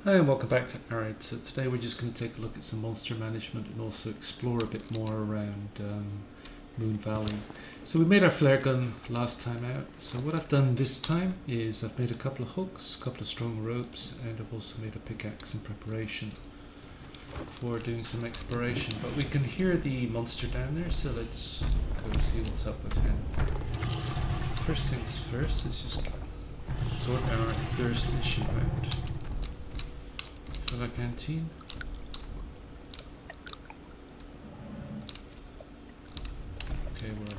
Hi and welcome back to Arid. So today we're just going to take a look at some monster management and also explore a bit more around Moon Valley. So we made our flare gun last time out. So what I've done this time is I've made a couple of hooks, a couple of strong ropes, and I've also made a pickaxe in preparation for doing some exploration. But we can hear the monster down there, so let's go see what's up with him. First things first, let's just sort our thirst issue out. Fill our canteen. Okay, we're off.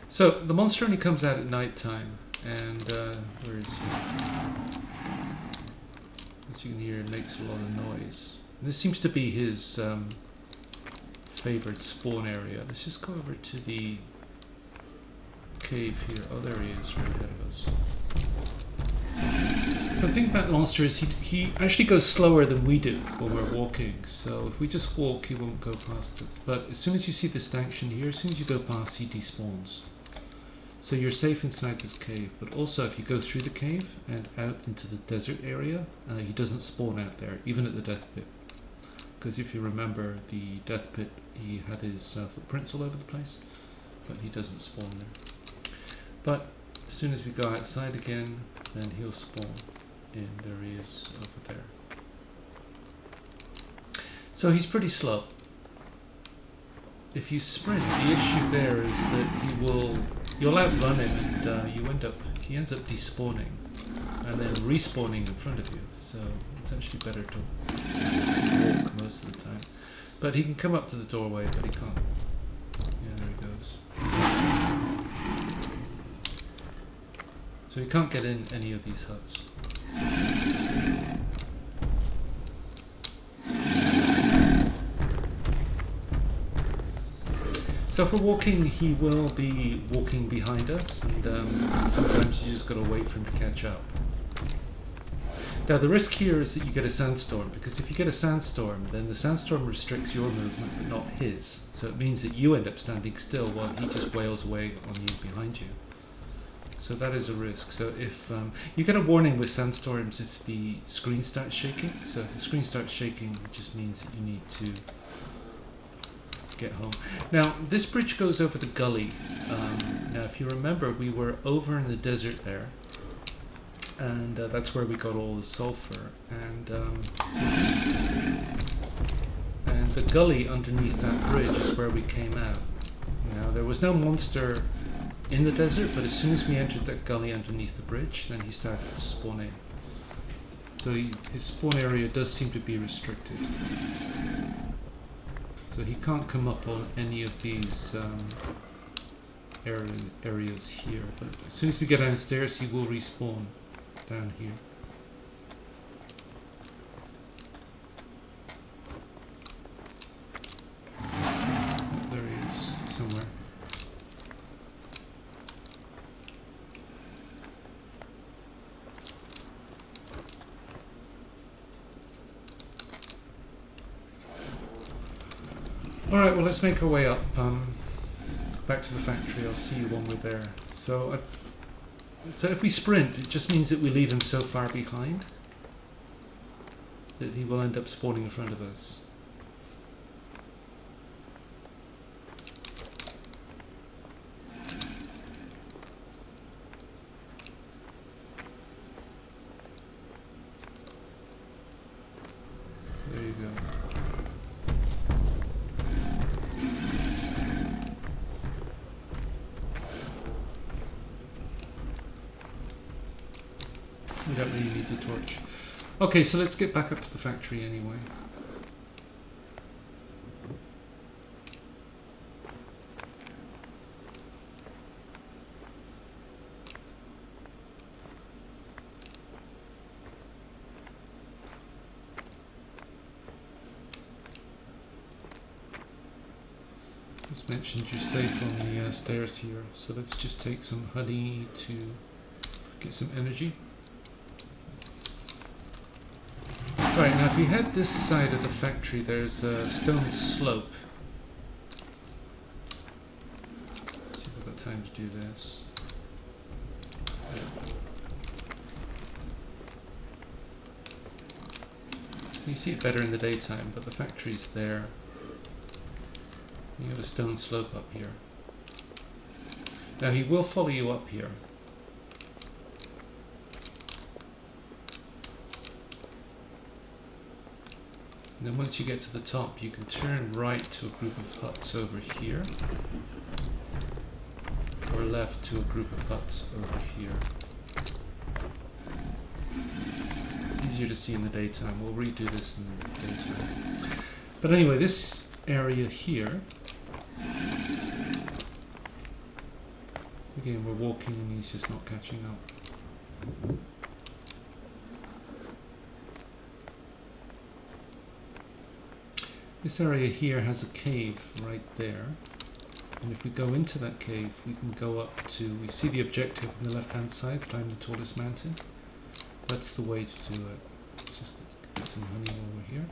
So the monster only comes out at night time, and where is he? As you can hear, it makes a lot of noise. And this seems to be his favourite spawn area. Let's just go over to the cave here. Oh, there he is, right ahead of us. The thing about the monster is he actually goes slower than we do when we're walking. So if we just walk, he won't go past us. But as soon as you see the stanchion here, as soon as you go past, he despawns. So you're safe inside this cave. But also, if you go through the cave and out into the desert area, he doesn't spawn out there, even at the death pit. Because if you remember, the death pit, he had his footprints all over the place, but he doesn't spawn there. But as soon as we go outside again, then he'll spawn, and there he is over there. So he's pretty slow. If you sprint, the issue there is that you'll outrun him, and he ends up despawning, and then respawning in front of you. So it's actually better to walk most of the time. But he can come up to the doorway, but he can't. Yeah, there he goes. So he can't get in any of these huts. So if we're walking, he will be walking behind us, and sometimes you just got to wait for him to catch up. Now the risk here is that you get a sandstorm, because if you get a sandstorm, then the sandstorm restricts your movement but not his. So it means that you end up standing still while he just wails away on you behind you. So that is a risk. So if you get a warning with sandstorms if the screen starts shaking. So if the screen starts shaking, it just means that you need to get home. Now this bridge goes over the gully. Now if you remember, we were over in the desert there, and that's where we got all the sulphur, and the gully underneath that bridge is where we came out. Now there was no monster in the desert, but as soon as we entered that gully underneath the bridge, then he started to spawn in. So his spawn area does seem to be restricted. So he can't come up on any of these areas here, but as soon as we get downstairs, he will respawn down here. Oh, there he is, somewhere. Alright, well let's make our way up back to the factory. I'll see you when we're there. So if we sprint, it just means that we leave him so far behind that he will end up spawning in front of us. There you go. We don't really need the torch. Okay, so let's get back up to the factory anyway. As mentioned, you're safe on the stairs here, so let's just take some honey to get some energy. Right, now if you head this side of the factory, there's a stone slope nighttime to do this. You see it better in the daytime, but the factory's there. You have a stone slope up here. Now he will follow you up here. And then once you get to the top, you can turn right to a group of huts over here, or left to a group of huts over here. It's easier to see in the daytime. We'll redo this in the daytime. But anyway, this area here, again, we're walking and he's just not catching up. This area here has a cave right there, and if we go into that cave we can go up to, we see the objective on the left hand side, climb the tallest mountain. That's the way to do it. Let's just get some honey over here.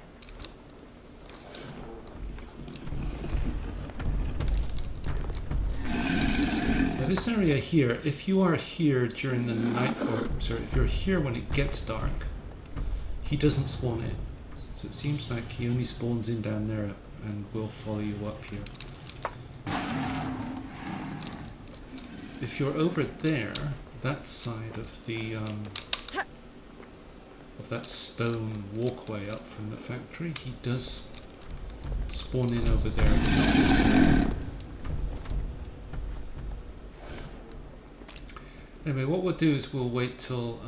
Now this area here, if you are here during the night, or sorry, if you're here when it gets dark, he doesn't spawn in. So it seems like he only spawns in down there and will follow you up here. If you're over there, that side of the of that stone walkway up from the factory, he does spawn in over there. Anyway, what we'll do is we'll wait till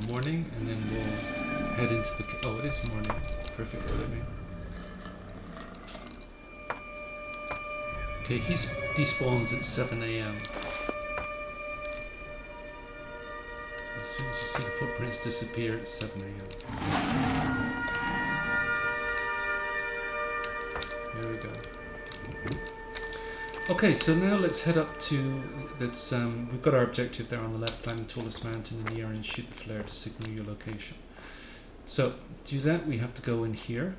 morning, and then we'll head into the... Oh, it is morning. Perfect timing. Okay, he despawns at 7 AM. As soon as you see the footprints disappear, it's 7 AM. There we go. Okay, so now let's head up to... we've got our objective there on the left, climb the tallest mountain in the air and shoot the flare to signal your location. So, to do that we have to go in here.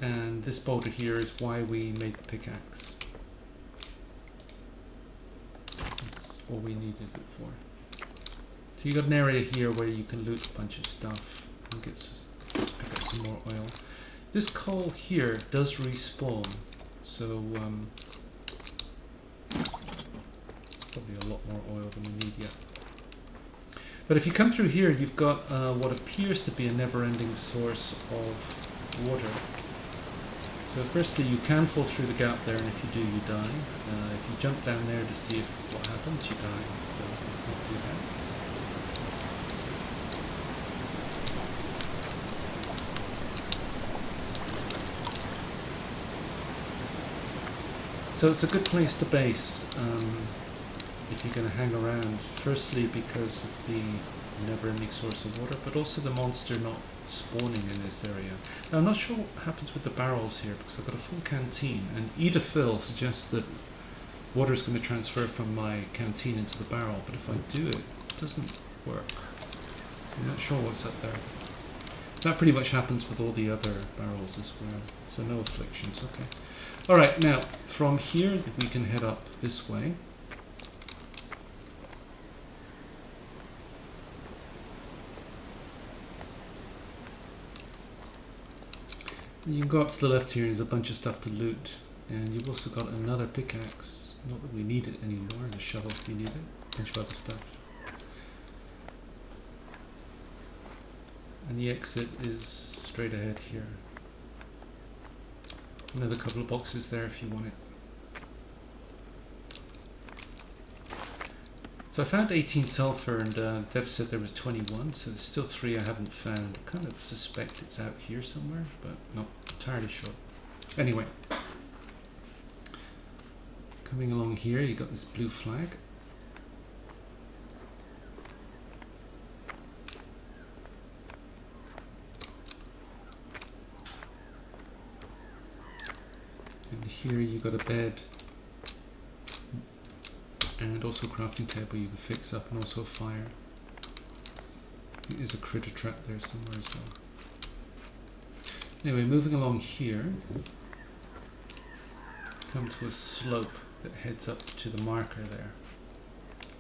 And this boulder here is why we made the pickaxe. That's all we needed it for. So you got an area here where you can loot a bunch of stuff and pick up some more oil. This coal here does respawn, so it's probably a lot more oil than we need yet. But if you come through here, you've got what appears to be a never-ending source of water. So firstly, you can fall through the gap there, and if you do, you die. If you jump down there to see what happens, you die. So let's not do that. So it's a good place to base if you're going to hang around. Firstly, because of the never-ending source of water, but also the monster not spawning in this area. Now I'm not sure what happens with the barrels here because I've got a full canteen, and Eda Phil suggests that water is going to transfer from my canteen into the barrel, but if I do it, it doesn't work. I'm not sure what's up there. That pretty much happens with all the other barrels as well, so no afflictions. Okay. Alright, now from here we can head up this way. You can go up to the left here, there's a bunch of stuff to loot, and you've also got another pickaxe, not that we need it anymore, and a shovel if you need it, a bunch of other stuff. And the exit is straight ahead here. Another couple of boxes there if you want it. So I found 18 sulphur, and Dev said there was 21, so there's still 3 I haven't found. I kind of suspect it's out here somewhere, but not entirely sure. Anyway, coming along here, you got this blue flag. And here you got a bed. And also a crafting table you can fix up, and also a fire. There's a critter trap there somewhere as well. Anyway, moving along here. come to a slope that heads up to the marker there.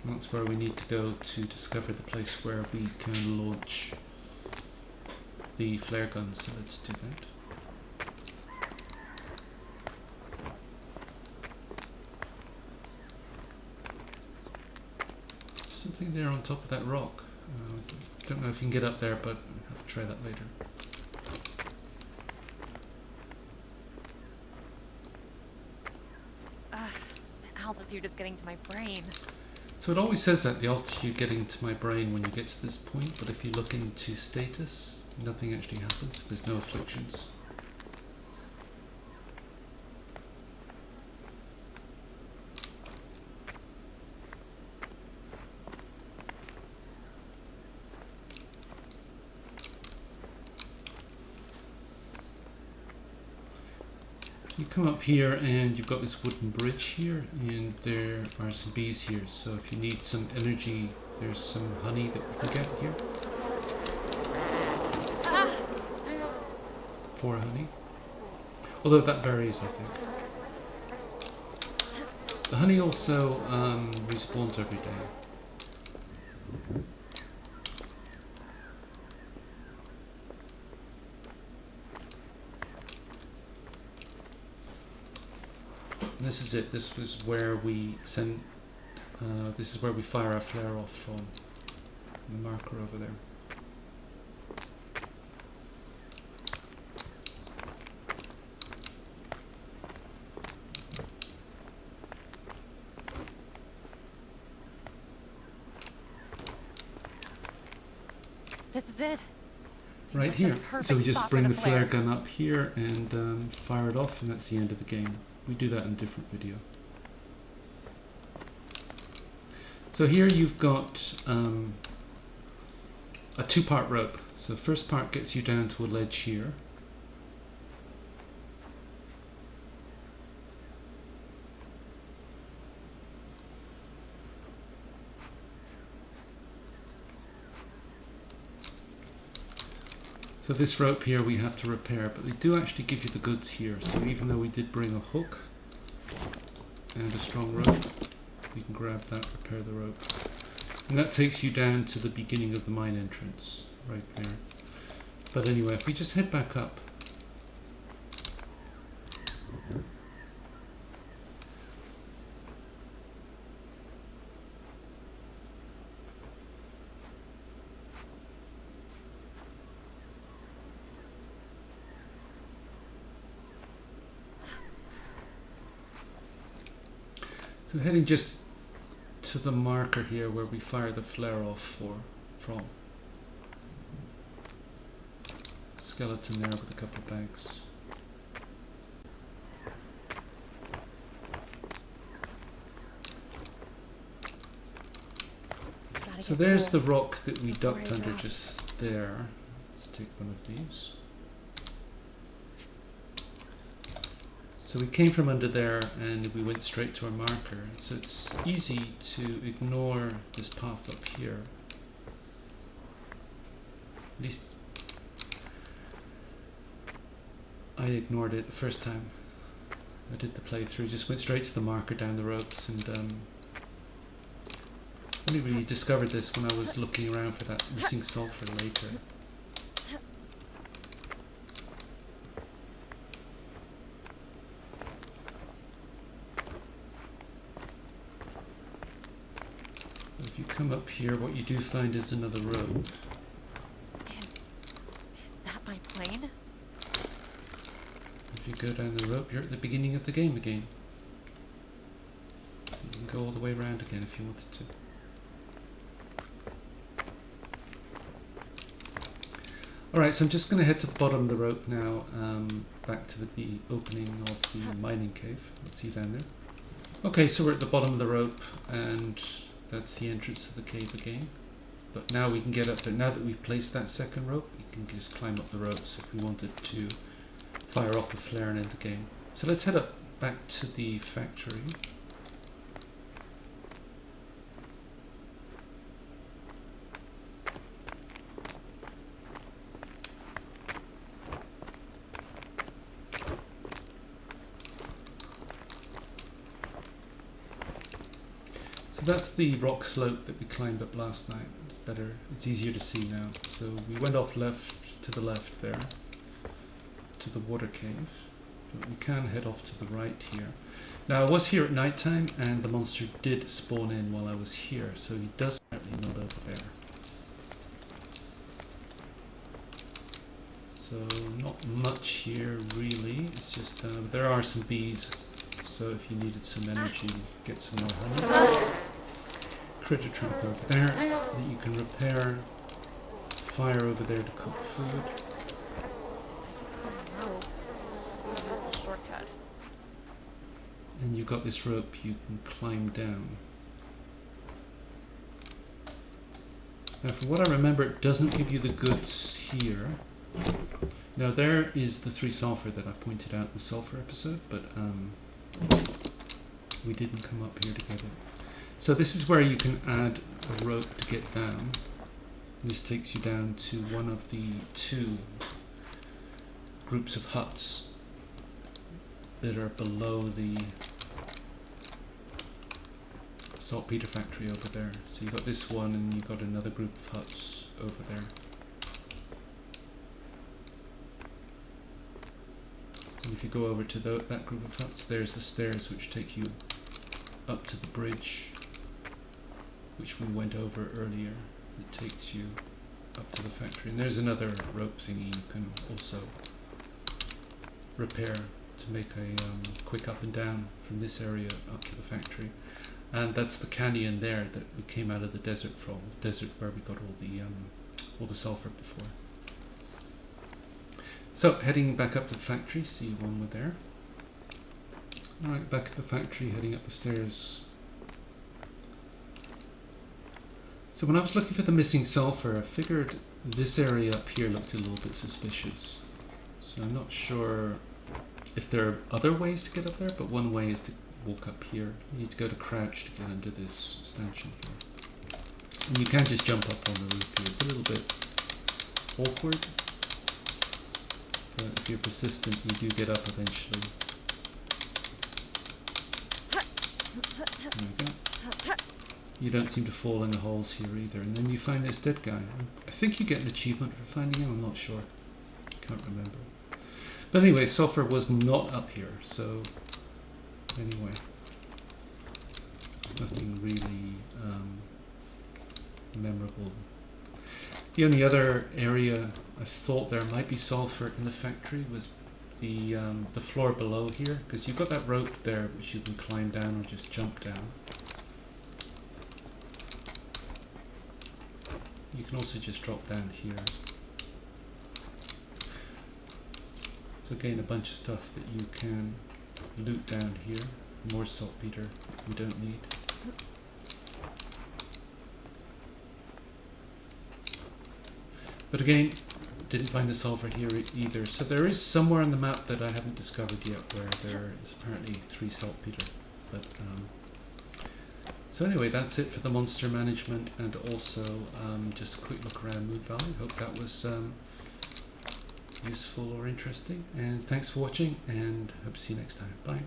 And that's where we need to go to discover the place where we can launch the flare gun, so let's do that. Something there on top of that rock. Don't know if you can get up there, but I'll have to try that later. The altitude is getting to my brain. So it always says that, the altitude getting to my brain when you get to this point, but if you look into status, nothing actually happens. There's no afflictions. You come up here and you've got this wooden bridge here, and there are some bees here, so if you need some energy, there's some honey that you can get here. 4 honey. Although that varies, I think. The honey also respawns every day. This is it. This was where we send. This is where we fire our flare off from. The marker over there. This is it. Right here. So we just bring the flare gun up here and fire it off, and that's the end of the game. We do that in a different video. So here you've got a 2-part rope. So the first part gets you down to a ledge here. So this rope here we have to repair, but they do actually give you the goods here. So even though we did bring a hook and a strong rope, you can grab that, repair the rope. And that takes you down to the beginning of the mine entrance, right there. But anyway, if we just head back up. So heading just to the marker here where we fire the flare off from. Skeleton there with a couple of bags. So there's the rock that we ducked under just there. Let's take one of these. So we came from under there and we went straight to our marker. So it's easy to ignore this path up here. At least I ignored it the first time I did the playthrough. Just went straight to the marker down the ropes, and only really discovered this when I was looking around for that missing sulphur later. If you come up here, what you do find is another rope. Is that my plane? If you go down the rope, you're at the beginning of the game again. You can go all the way around again if you wanted to. Alright, so I'm just going to head to the bottom of the rope now, back to the opening of the mining cave. Let's see you down there. Okay, so we're at the bottom of the rope, and that's the entrance to the cave again. But now we can get up there. Now that we've placed that second rope, we can just climb up the ropes if we wanted to fire off the flare and end the game. So let's head up back to the factory. that's the rock slope that we climbed up last night. It's better, it's easier to see now. So we went off left to the left there, to the water cave. But we can head off to the right here. Now I was here at night time and the monster did spawn in while I was here, so he does apparently not over there. So not much here really, it's just there are some bees, so if you needed some energy, get some more honey. Critter trap over there that you can repair. Fire over there to cook food. Shortcut. And you've got this rope you can climb down. Now from what I remember, it doesn't give you the goods here. Now there is the 3 sulphur that I pointed out in the sulphur episode, but we didn't come up here to get it. So this is where you can add a rope to get down. This takes you down to one of the 2 groups of huts that are below the saltpeter factory over there. So you've got this one and you've got another group of huts over there. And if you go over to that group of huts, there's the stairs which take you up to the bridge, which we went over earlier. It takes you up to the factory. And there's another rope thingy you can also repair to make a quick up and down from this area up to the factory. And that's the canyon there that we came out of the desert from, the desert where we got all the sulphur before. So heading back up to the factory, see one with there. Alright, back at the factory, heading up the stairs. So when I was looking for the missing sulphur, I figured this area up here looked a little bit suspicious. So I'm not sure if there are other ways to get up there, but one way is to walk up here. You need to go to crouch to get under this stanchion here. And you can just jump up on the roof here. It's a little bit awkward, but if you're persistent, you do get up eventually. There we go. You don't seem to fall in the holes here either. And then you find this dead guy. I think you get an achievement for finding him, I'm not sure. Can't remember. But anyway, sulphur was not up here, so anyway. There's nothing really memorable. The only other area I thought there might be sulphur in the factory was the floor below here, because you've got that rope there which you can climb down or just jump down. You can also just drop down here. So again, a bunch of stuff that you can loot down here. More saltpeter you don't need. But again, didn't find the sulphur here either. So there is somewhere on the map that I haven't discovered yet where there is apparently 3 saltpeter. But so anyway, that's it for the monster management and also just a quick look around Mood Valley. Hope that was useful or interesting. And thanks for watching and hope to see you next time. Bye.